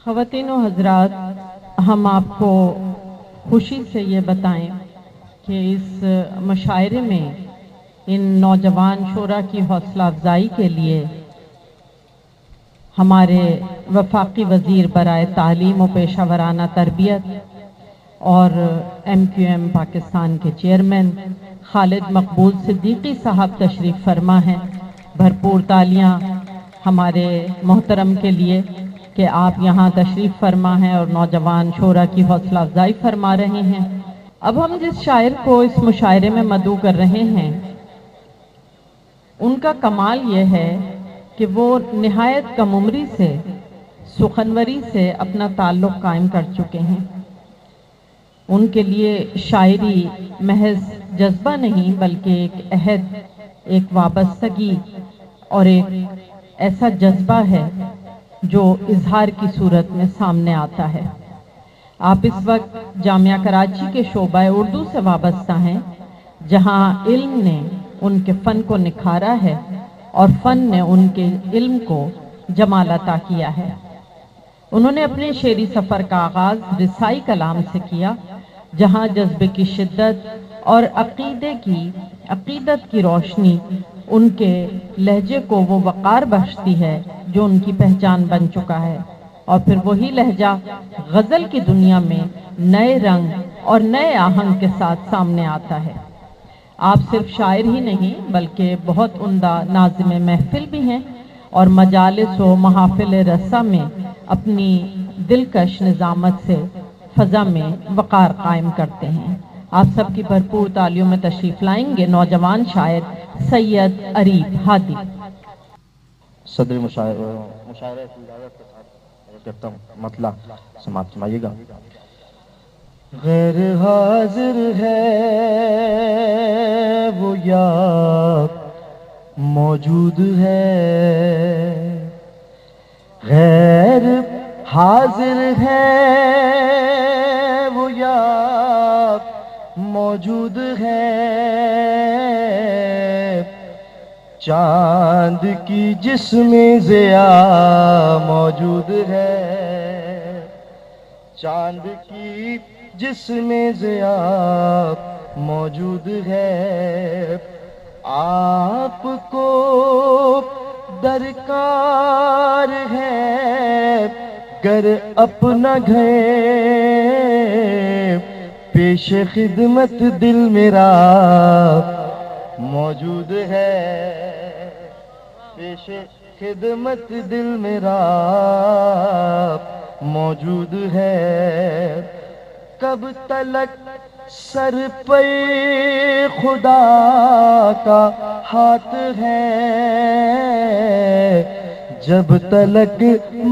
خواتین و حضرات، ہم آپ کو خوشی سے یہ بتائیں کہ اس مشاعرے میں ان نوجوان شعراء کی حوصلہ افزائی کے لیے ہمارے وفاقی وزیر برائے تعلیم و پیشہ ورانہ تربیت اور MQM پاکستان کے چیئرمین خالد مقبول صدیقی صاحب تشریف فرما ہیں۔ بھرپور تالیاں ہمارے محترم کے لیے کہ آپ یہاں تشریف فرما ہیں اور نوجوان شعراء کی حوصلہ افزائی فرما رہے ہیں۔ اب ہم جس شاعر کو اس مشاعرے میں مدعو کر رہے ہیں، ان کا کمال یہ ہے کہ وہ نہایت کم عمری سے سخنوری سے اپنا تعلق قائم کر چکے ہیں۔ ان کے لیے شاعری محض جذبہ نہیں بلکہ ایک عہد، ایک وابستگی اور ایک ایسا جذبہ ہے جو اظہار کی صورت میں سامنے آتا ہے۔ آپ اس وقت جامعہ کراچی کے شعبہ اردو سے وابستہ ہیں، جہاں علم نے ان کے فن کو نکھارا ہے اور فن نے ان کے علم کو جمال عطا کیا ہے۔ انہوں نے اپنے شعری سفر کا آغاز رسائی کلام سے کیا، جہاں جذبے کی شدت اور عقیدت کی روشنی ان کے لہجے کو وہ وقار بخشتی ہے جو ان کی پہچان بن چکا ہے، اور پھر وہی لہجہ غزل کی دنیا میں نئے رنگ اور نئے آہنگ کے ساتھ سامنے آتا ہے۔ آپ صرف شاعر ہی نہیں بلکہ بہت عمدہ ناظم محفل بھی ہیں اور مجالس و محافل رسا میں اپنی دلکش نظامت سے فضا میں وقار قائم کرتے ہیں۔ آپ سب کی بھرپور تالیوں میں تشریف لائیں گے نوجوان شاعر سید اریب ہادی۔ صدر مشاعرہ کی اجازت کے ساتھ کرتا ہوں مطلع سماعت فرمائیے گا۔ غیر حاضر ہے وہ یا موجود ہے، غیر حاضر ہے وہ یا موجود ہے، چاند کی جسم ضیاء موجود ہے، چاند کی جسم ضیاء موجود ہے، آپ کو درکار ہے گر اپنا گھر پیش خدمت دل میرا موجود ہے، پیش خدمت دل میرا موجود ہے، کب تلک سر پہ خدا کا ہاتھ ہے، جب تلک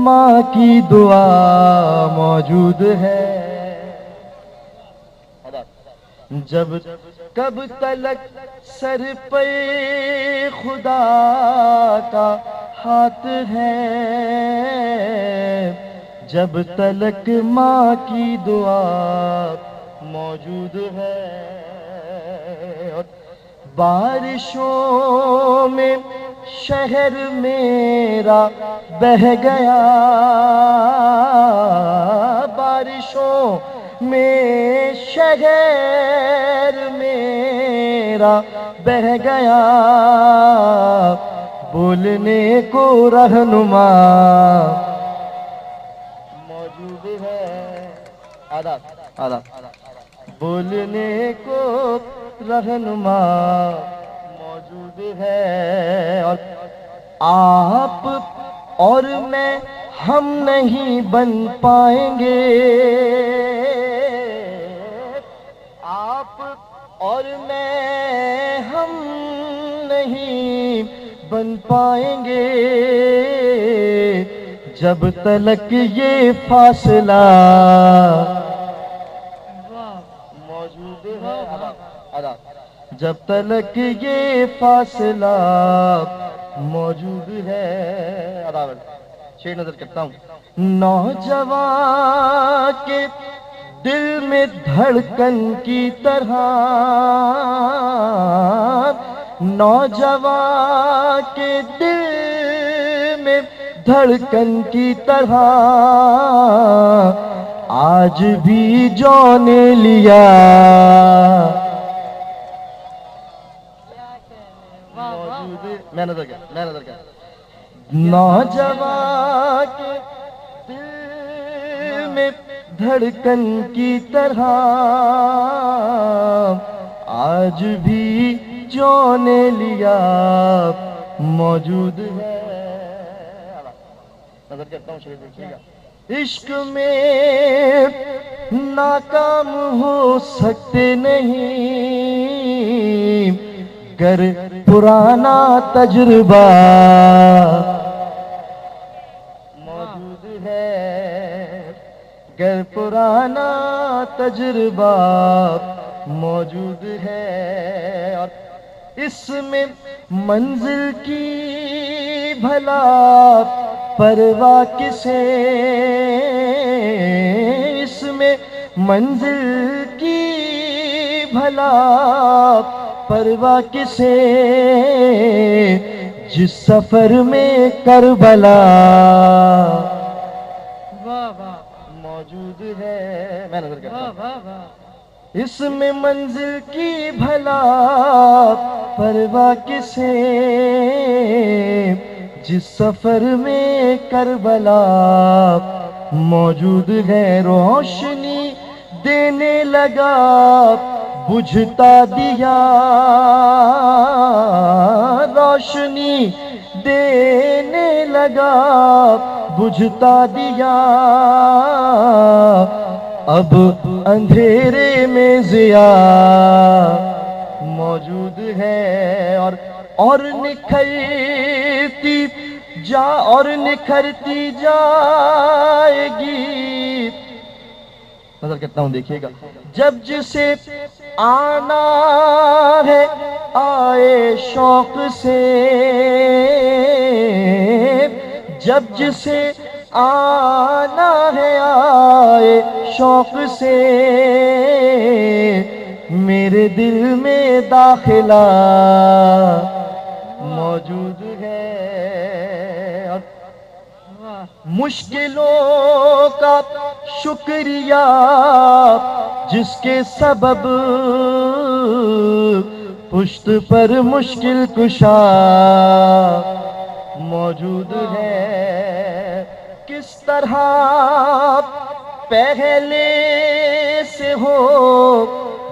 ماں کی دعا موجود ہے، کب تلک سر پہ خدا کا ہاتھ ہے، جب تلک ماں کی دعا موجود ہے، بارشوں میں شہر میرا بہہ گیا، بارشوں میں شہر میرا بہہ گیا، بولنے کو رہنما موجود ہے، بولنے کو رہنما موجود ہے، اور آپ اور میں ہم نہیں بن پائیں گے، آپ اور میں ہم نہیں بن پائیں گے، جب تلک یہ فاصلہ موجود ہے، جب تلک یہ فاصلہ موجود ہے، شعر نظر کرتا ہوں، نوجوان کے دل میں دھڑکن کی طرح، نوجوان کے دل میں دھڑکن کی طرح آج بھی جو نے لیا میں نظر کیا نوجوان کے دل میں دھڑکن کی طرح آج بھی جو نے لیا موجود ہے. نظر کرتا ہوں شریف دیکھیے گا. عشق میں ناکام ہو سکتے نہیں گر پرانا تجربہ موجود ہے. گر پرانا تجربہ موجود ہے. اور اس میں منزل کی بھلا پرواہ کسے, اس میں منزل کی بھلا پرواہ کسے, جس سفر میں کربلا موجود ہے. میں نظر کرتا ہوں. اس میں منزل کی بھلا پرواہ کسے, جس سفر میں کربلا موجود ہے. روشنی دینے لگا بجھتا دیا, روشنی دینے لگا بجھتا دیا, اب اندھیرے میں ضیا موجود ہے. اور نکھرتی جائے گی. نظر کرتا ہوں دیکھیے گا. جب جسے آنا ہے آئے شوق سے, جب جسے آنا ہے آئے شوق سے, میرے دل میں داخلہ موجود ہے. مشکلوں کا شکریہ جس کے سبب پشت پر مشکل کشا موجود ہے. کس طرح پہلے سے ہو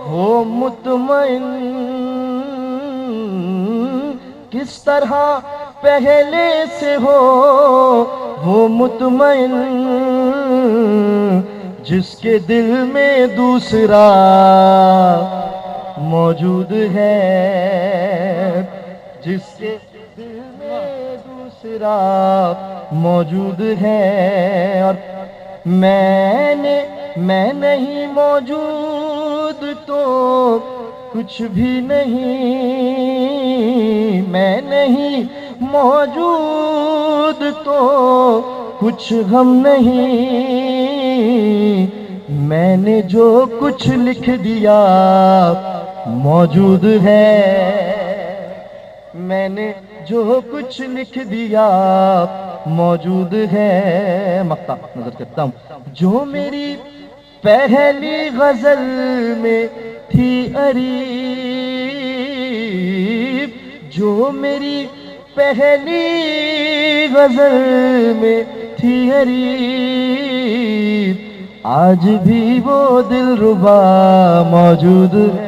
وہ مطمئن, کس طرح پہلے سے ہو وہ مطمئن, جس کے دل میں دوسرا موجود ہے, جس کے دل میں دوسرا موجود ہے. اور میں نہیں موجود تو کچھ بھی نہیں, میں نہیں موجود تو کچھ غم نہیں, میں نے جو کچھ لکھ دیا موجود ہے, میں نے جو کچھ لکھ دیا موجود ہے. مقطع نظر کرتا ہوں. جو میری پہلی غزل میں تھی عریب, جو میری پہلی غزل میں تھی عریب, آج بھی وہ دلربا موجود ہے.